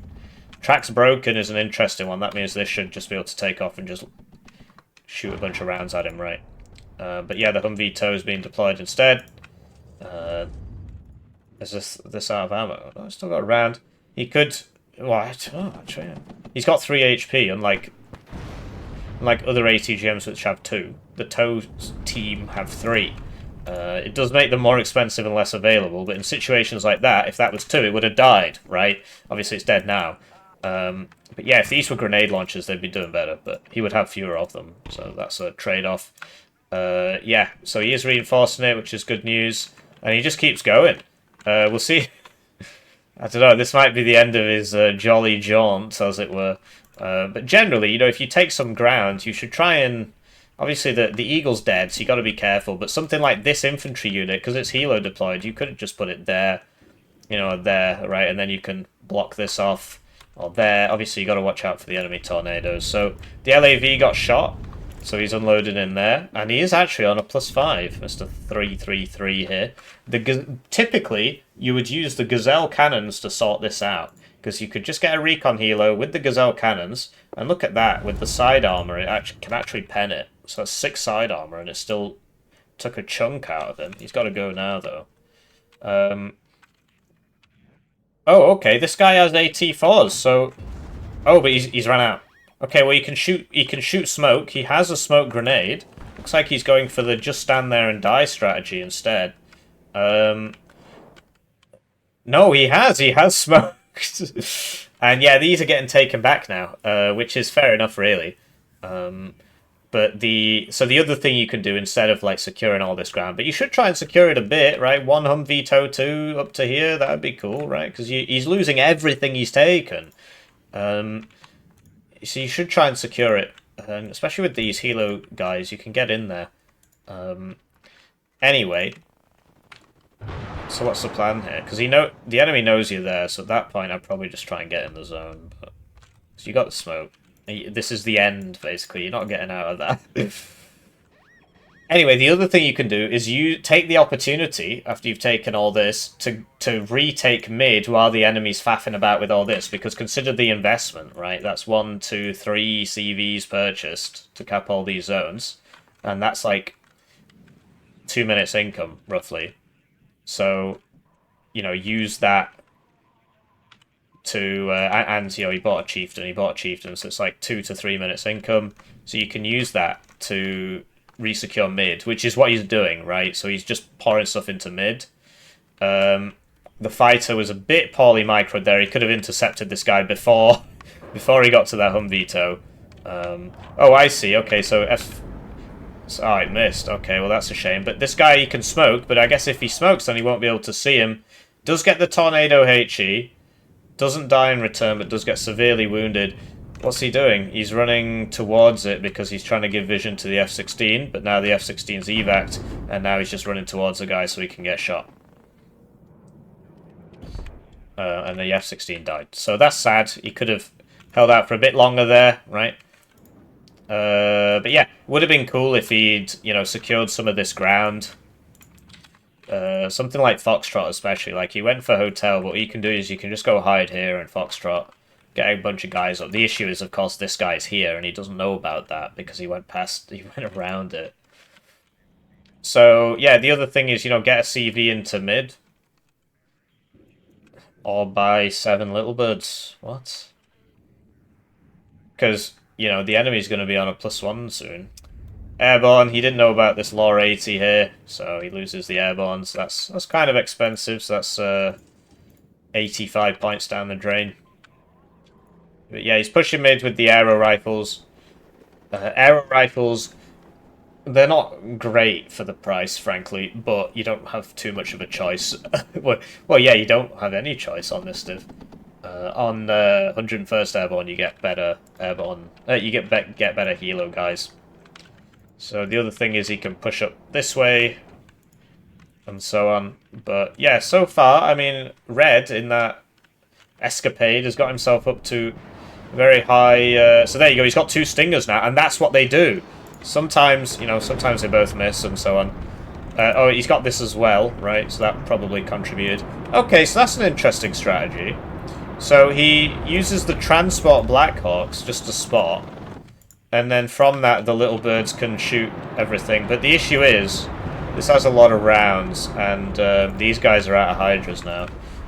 Track's broken is an interesting one. That means this should just be able to take off and just shoot a bunch of rounds at him, right? But yeah, the Humvee tow is being deployed instead. Is this out of ammo? Oh, I've still got a round. He could... What? Oh, actually, yeah. He's got 3 HP, unlike other ATGMs which have 2. The tow team have 3. It does make them more expensive and less available, but in situations like that, if that was 2, it would have died, right? Obviously, it's dead now. But yeah, if these were grenade launchers, they'd be doing better, but he would have fewer of them, so that's a trade-off. Yeah, so he is reinforcing it, which is good news, and he just keeps going. We'll see. I don't know, this might be the end of his jolly jaunt, as it were. But generally, you know, if you take some ground, you should try and... Obviously, the Eagle's dead, so you got to be careful, but something like this infantry unit, because it's helo deployed, you could have just put it there, you know, there, right, and then you can block this off, or there. Obviously, you got to watch out for the enemy tornadoes. So, the LAV got shot, so he's unloaded in there, and he is actually on a +5, Mr. 333 here. Typically, you would use the Gazelle cannons to sort this out, because you could just get a recon helo with the Gazelle cannons, and look at that, with the side armor, it can actually pen it. So that's 6 side armor, and it still took a chunk out of him. He's got to go now, though. Oh, okay, this guy has AT4s, so... Oh, but he's run out. Okay, well, he can shoot smoke. He has a smoke grenade. Looks like he's going for the just stand there and die strategy instead. No, he has smoke. And yeah, these are getting taken back now, which is fair enough, really. But the other thing you can do instead of like securing all this ground, but you should try and secure it a bit, right? One Humvee tow 2 up to here, that would be cool, right? Because he's losing everything he's taken. So you should try and secure it, especially with these helo guys. You can get in there. Anyway, so what's the plan here? Because the enemy knows you're there, so at that point I'd probably just try and get in the zone. But so you got the smoke. This is the end, basically. You're not getting out of that. Anyway, the other thing you can do is you take the opportunity, after you've taken all this, to retake mid while the enemy's faffing about with all this, because consider the investment, right? That's 1, 2, 3 CVs purchased to cap all these zones, and that's like 2 minutes income, roughly. So, you know, use that to... and, you know, he bought a chieftain, so it's like 2 to 3 minutes income. So you can use that to resecure mid, which is what he's doing, right? So he's just pouring stuff into mid. The fighter was a bit poorly microed there. He could have intercepted this guy before he got to that Humvee tow. Oh, I see. Okay, so oh, it missed. Okay, well, that's a shame. But this guy, he can smoke, but I guess if he smokes, then he won't be able to see him. Does get the Tornado HE. Doesn't die in return, but does get severely wounded. What's he doing? He's running towards it because he's trying to give vision to the F-16, but now the F-16's evac'd, and now he's just running towards the guy so he can get shot. And the F-16 died. So that's sad. He could have held out for a bit longer there, right? But yeah, would have been cool if he'd, you know, secured some of this ground. Something like Foxtrot especially. Like, he went for Hotel, but what you can do is you can just go hide here and Foxtrot. Get a bunch of guys up. The issue is, of course, this guy's here, and he doesn't know about that because he went around it. So, yeah, the other thing is, you know, get a CV into mid. Or buy 7 Little Birds. What? Because, you know, the enemy's going to be on a +1 soon. Airborne, he didn't know about this Law 80 here, so he loses the Airborne, so that's kind of expensive, so that's... 85 points down the drain. But yeah, he's pushing mid with the aero rifles. Aero rifles, they're not great for the price, frankly, but you don't have too much of a choice. Well, yeah, you don't have any choice on this div. On 101st Airborne, you get better airborne. You get better helo guys. So the other thing is he can push up this way, and so on. But yeah, so far, I mean, Red in that escapade has got himself up to very high. So there you go. He's got 2 stingers now, and that's what they do. Sometimes, you know, sometimes they both miss and so on. Oh, he's got this as well, right? So that probably contributed. Okay, so that's an interesting strategy. So he uses the transport Blackhawks just to spot, and then from that the little birds can shoot everything. But the issue is, this has a lot of rounds, and these guys are out of Hydras now.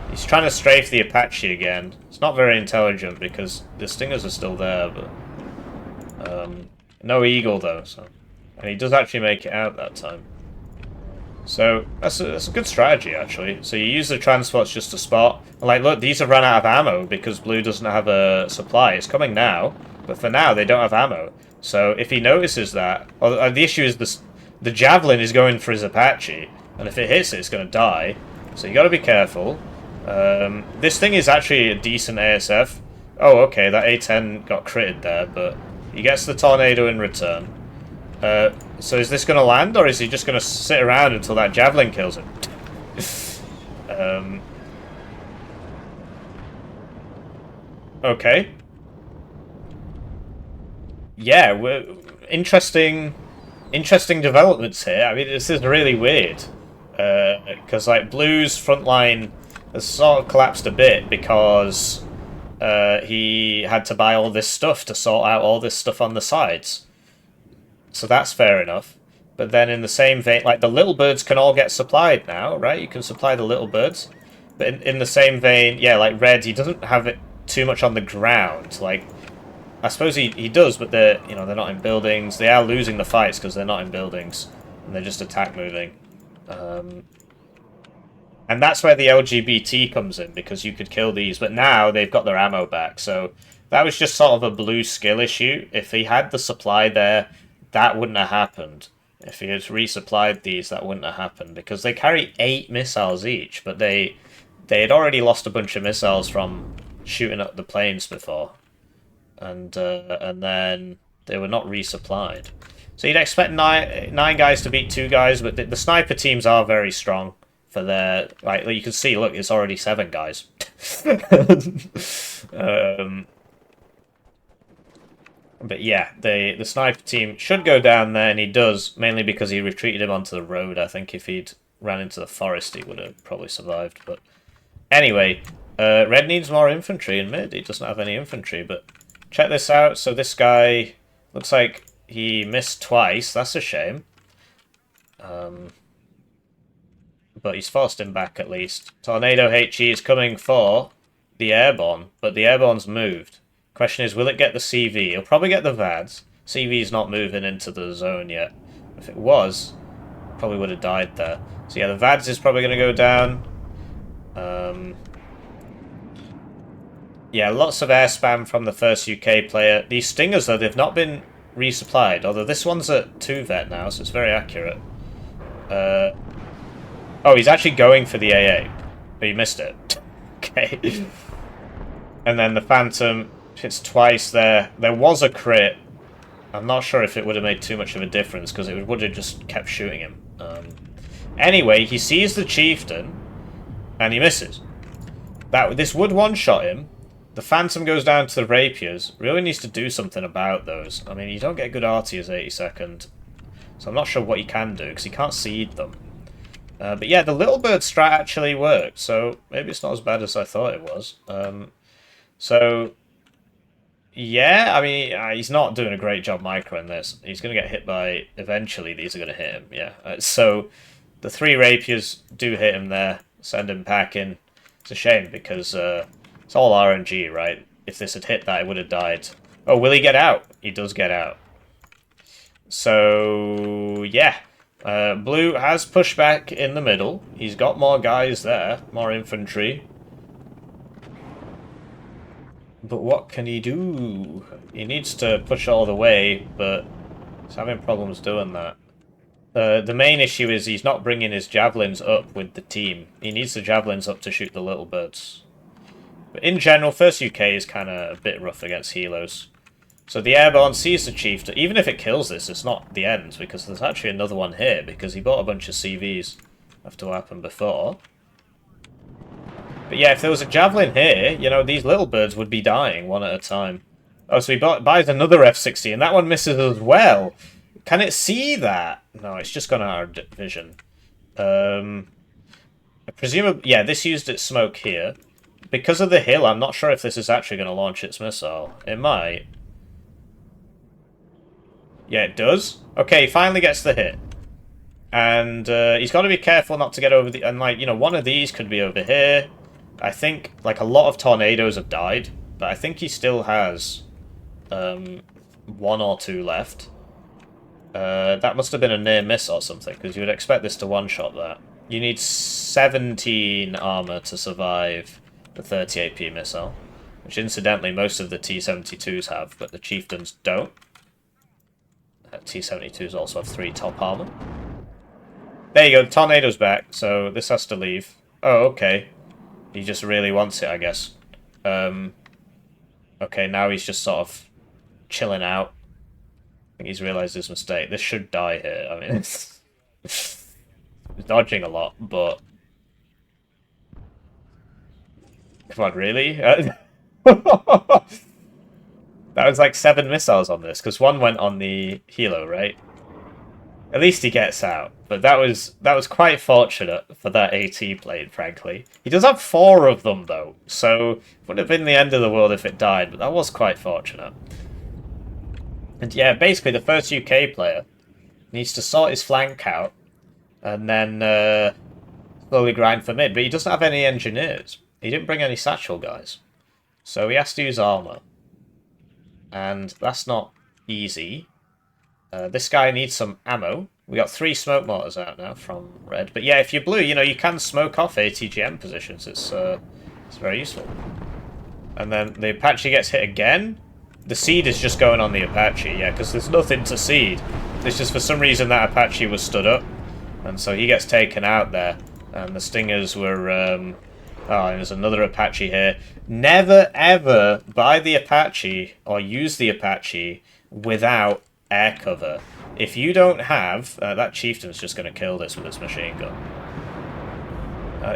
He's trying to strafe the Apache again. It's not very intelligent because the Stingers are still there, but no Eagle though. So, and he does actually make it out that time. So that's a good strategy actually. So you use the transports just to spot. Like, look, these have run out of ammo because Blue doesn't have a supply. It's coming now, but for now they don't have ammo. So if he notices that, or the issue is the Javelin is going for his Apache, and if it hits it, it's going to die. So you got to be careful. This thing is actually a decent ASF. Oh, okay, that A10 got critted there, but he gets the tornado in return. So is this going to land, or is he just going to sit around until that Javelin kills him? Okay. Yeah, interesting developments here. I mean, this is really weird. Because, like, Blue's frontline has sort of collapsed a bit because he had to buy all this stuff to sort out all this stuff on the sides. So that's fair enough. But then in the same vein, like, the little birds can all get supplied now, right? You can supply the little birds. But in the same vein, yeah, like Red, he doesn't have it too much on the ground. Like, I suppose he does, but they're not in buildings. They are losing the fights because they're not in buildings, and they're just attack moving. And that's where the LGBT comes in, because you could kill these, but now they've got their ammo back. So that was just sort of a Blue skill issue. If he had the supply there, that wouldn't have happened. If he had resupplied these, that wouldn't have happened, because they carry 8 missiles each, but they had already lost a bunch of missiles from shooting up the planes before, and then they were not resupplied. So you'd expect nine guys to beat 2 guys, but the sniper teams are very strong for their, like you can see. Look, it's already 7 guys. But yeah, the sniper team should go down there, and he does, mainly because he retreated him onto the road. I think if he'd ran into the forest, he would have probably survived. But anyway, Red needs more infantry in mid. He doesn't have any infantry, but check this out. So this guy looks like he missed twice. That's a shame. But he's forced him back at least. Tornado HE is coming for the Airborne, but the Airborne's moved. Question is, will it get the CV? It'll probably get the VADs. CV's not moving into the zone yet. If it was, probably would have died there. So yeah, the VADs is probably going to go down. Yeah, lots of air spam from the first UK player. These Stingers, though, they've not been resupplied. Although this one's at 2 vet now, so it's very accurate. Oh, he's actually going for the AA. But he missed it. Okay. And then the Phantom hits twice there. There was a crit. I'm not sure if it would have made too much of a difference, because it would have just kept shooting him. Anyway, he sees the Chieftain, and he misses. This would one-shot him. The Phantom goes down to the Rapiers. Really needs to do something about those. I mean, you don't get good arty as 82nd, so I'm not sure what he can do, because he can't seed them. But yeah, the Little Bird strat actually worked, so maybe it's not as bad as I thought it was. So yeah, I mean, he's not doing a great job microing this. He's going to get hit by... Eventually, these are going to hit him, yeah. So the 3 Rapiers do hit him there, send him packing. It's a shame, because it's all RNG, right? If this had hit that, it would have died. Oh, will he get out? He does get out. So, yeah. Blue has pushed back in the middle. He's got more guys there, more infantry. But what can he do? He needs to push all the way, but he's having problems doing that. The main issue is he's not bringing his javelins up with the team. He needs the javelins up to shoot the little birds. But in general, first UK is kind of a bit rough against helos. So the Airborne sees the Chief. Even if it kills this, it's not the end, because there's actually another one here, because he bought a bunch of CVs after what happened before. But yeah, if there was a Javelin here, you know, these little birds would be dying one at a time. Oh, so he buys another F-60, and that one misses as well. Can it see that? No, it's just gone out of vision. I presume, yeah, this used its smoke here. Because of the hill, I'm not sure if this is actually going to launch its missile. It might. Yeah, it does. Okay, he finally gets the hit. And he's got to be careful not to get over the... And, like, you know, one of these could be over here. I think, like, a lot of tornadoes have died. But I think he still has one or two left. That must have been a near miss or something, because you would expect this to one-shot that. You need 17 armor to survive the 30 AP missile. Which, incidentally, most of the T-72s have, but the Chieftains don't. T-72s also have 3 top armor. There you go, the tornado's back, so this has to leave. Oh, okay. He just really wants it, I guess. Okay, now he's just sort of chilling out. I think he's realised his mistake. This should die here. I mean, it's dodging a lot, but... Come on, really? That was like 7 missiles on this, because one went on the helo, right? At least he gets out. But that was quite fortunate for that AT plane, frankly. He does have 4 of them, though, so it would have been the end of the world if it died, but that was quite fortunate. And yeah, basically the first UK player needs to sort his flank out, and then slowly grind for mid. But he doesn't have any engineers. He didn't bring any satchel guys. So he has to use armor. And that's not easy. This guy needs some ammo. We got 3 smoke mortars out now from red. But yeah, if you're blue, you know, you can smoke off ATGM positions. It's very useful. And then the Apache gets hit again. The seed is just going on the Apache, yeah, because there's nothing to seed. It's just for some reason that Apache was stood up. And so he gets taken out there. And the Stingers were... oh, there's another Apache here. Never, ever buy the Apache or use the Apache without air cover. If you don't have... that Chieftain's just going to kill this with his machine gun.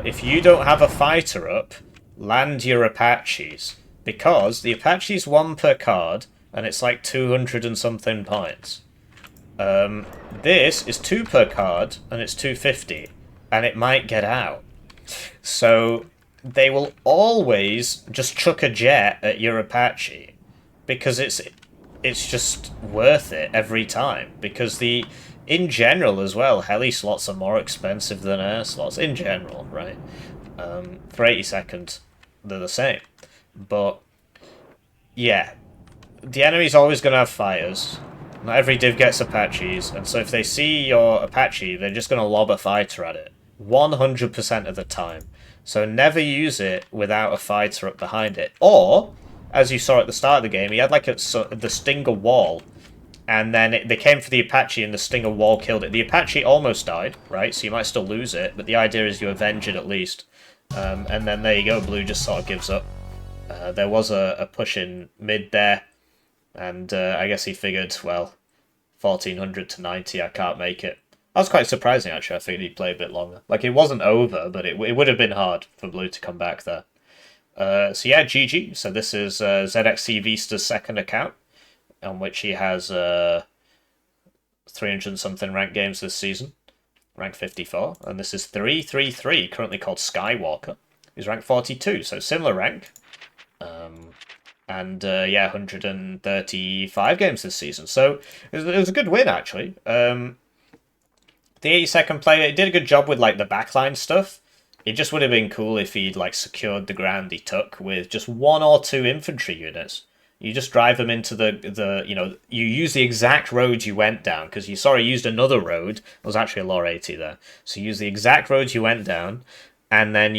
If you don't have a fighter up, land your Apaches. Because the Apache's 1 per card, and it's like 200 and something points. This is 2 per card, and it's 250. And it might get out. So... they will always just chuck a jet at your Apache, because it's just worth it every time. Because in general as well, heli slots are more expensive than air slots in general, right? For 80-second, they're the same. But yeah, the enemy's always going to have fighters. Not every div gets Apaches, and so if they see your Apache, they're just going to lob a fighter at it 100% of the time. So never use it without a fighter up behind it. Or, as you saw at the start of the game, he had like the Stinger wall. And then they came for the Apache and the Stinger wall killed it. The Apache almost died, right? So you might still lose it. But the idea is you avenge it at least. And then there you go. Blue just sort of gives up. There was a push in mid there. And I guess he figured, well, 1400 to 90, I can't make it. That was quite surprising, actually. I figured he'd play a bit longer. Like, it wasn't over, but it would have been hard for Blue to come back there. So yeah, GG. So this is ZXCVster's second account, on which he has 300-something ranked games this season. Rank 54. And this is 333, currently called Skywalker. He's rank 42, so similar rank. And yeah, 135 games this season. So it was a good win, actually. The 82nd player, he did a good job with, like, the backline stuff. It just would have been cool if he'd, like, secured the ground he took with just 1 or 2 infantry units. You just drive them into the you know, you use the exact road you went down, because you, sorry, used another road. There was actually a lore 80 there. So you use the exact road you went down, And then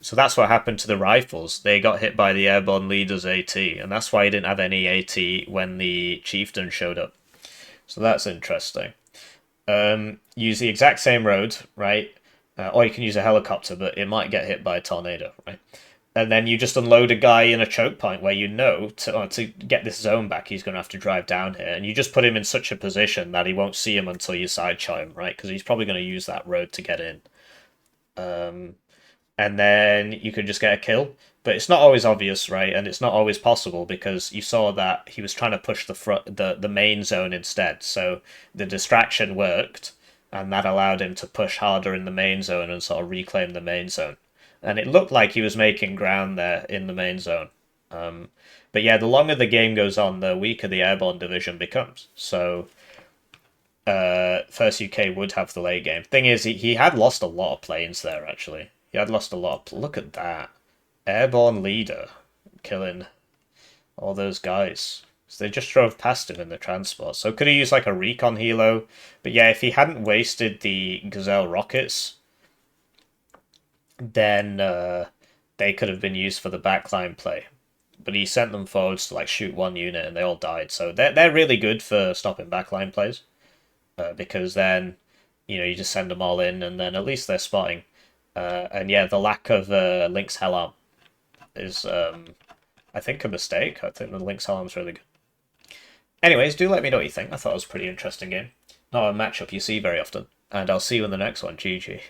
so that's what happened to the rifles. They got hit by the Airborne leader's AT, and that's why he didn't have any AT when the chieftain showed up. So that's interesting. Use the exact same road, right? Or you can use a helicopter, but it might get hit by a tornado, right? And then you just unload a guy in a choke point where you know to get this zone back, he's going to have to drive down here, and you just put him in such a position that he won't see him until you sideshot him, right? Because he's probably going to use that road to get in. And then you can just get a kill. But it's not always obvious, right? And it's not always possible because you saw that he was trying to push the main zone instead. So the distraction worked, and that allowed him to push harder in the main zone and sort of reclaim the main zone. And it looked like he was making ground there in the main zone. But yeah, the longer the game goes on, the weaker the Airborne division becomes. So First UK would have the late game. Thing is, he had lost a lot of planes there, actually. He had lost a lot of... Look at that. Airborne leader killing all those guys. So they just drove past him in the transport. So could he use like a recon helo? But yeah, if he hadn't wasted the Gazelle rockets, then they could have been used for the backline play. But he sent them forwards to like shoot one unit and they all died. So they're really good for stopping backline plays. Because then, you just send them all in and then at least they're spotting. And yeah, the lack of Lynx Helm is, I think, a mistake. I think the Lynx Helm's really good. Anyways, do let me know what you think. I thought it was a pretty interesting game. Not a matchup you see very often. And I'll see you in the next one. GG.